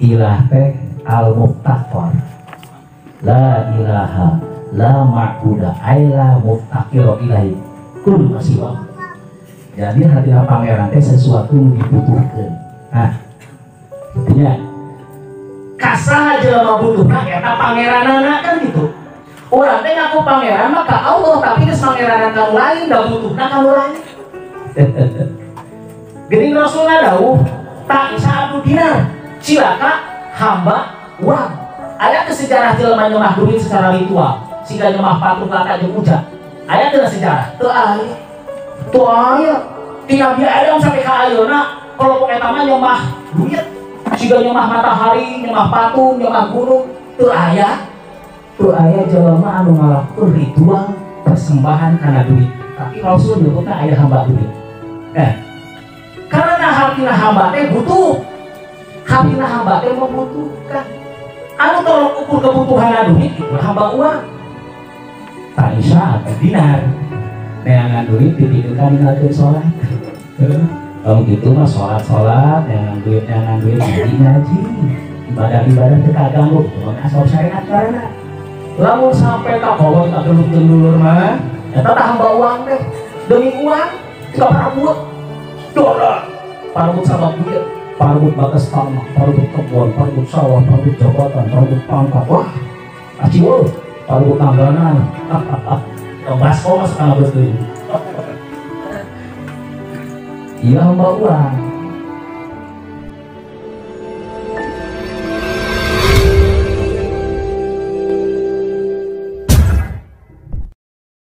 ilah teh al-muftaqar, la ilaha la ma'buda aila muftaqiro ilahi kul masiwa. Jadi hati pangeran teh sesuatu yang dibutuhkan. Nah, intinya kasah jelema butuhna eta pangeranana kan gitu. Urang teh ngaku pangeran maka Allah tapi geus pangeran kanu lain da butuhna kanu lain. Geuning Rasulna dawuh tak isa abdu dinar cilaka hamba urang. Aya teh sejarah jelema nyembah duit secara ritual, sehingga nyembah patung lata jeung ujat. Aya teh sejarah? Teu aya. Teu aya. Ti Nabi Adam sampai ka ayeuna kelompok eta mah nyembah duit, sehingga nyembah matahari, nyembah patung, nyembah gunung. Teu aya. Teu aya jelema anu ngalakukeun ritual persembahan kana duit. Tapi Rasul nyebutna aya hamba duit. Karena hatina hamba teh butuh. Hatina hamba teh membutuhkan. Anu tolong ukur kebutuhan duit itu hamba uang. Tak isya atau dinar. Neangan duit dititipkan ninggalkeun sholat. Kalau gitu mah sholat, neangan duit ngaji. Ibadah teu kaganggu, mun asal syariat karena. Lamun sampai ka bawah ka dulur mah, eta tah hamba uang teh. Demi uang ka parabut. Dora. Parabut sabab duit. Parabut batas tanah, parabut kebun, parabut sawah, parabut jabatan, parabut pangkat. Wah, aciwo, parabut tangganan. Basko mas kana betul. Iya hamba uang.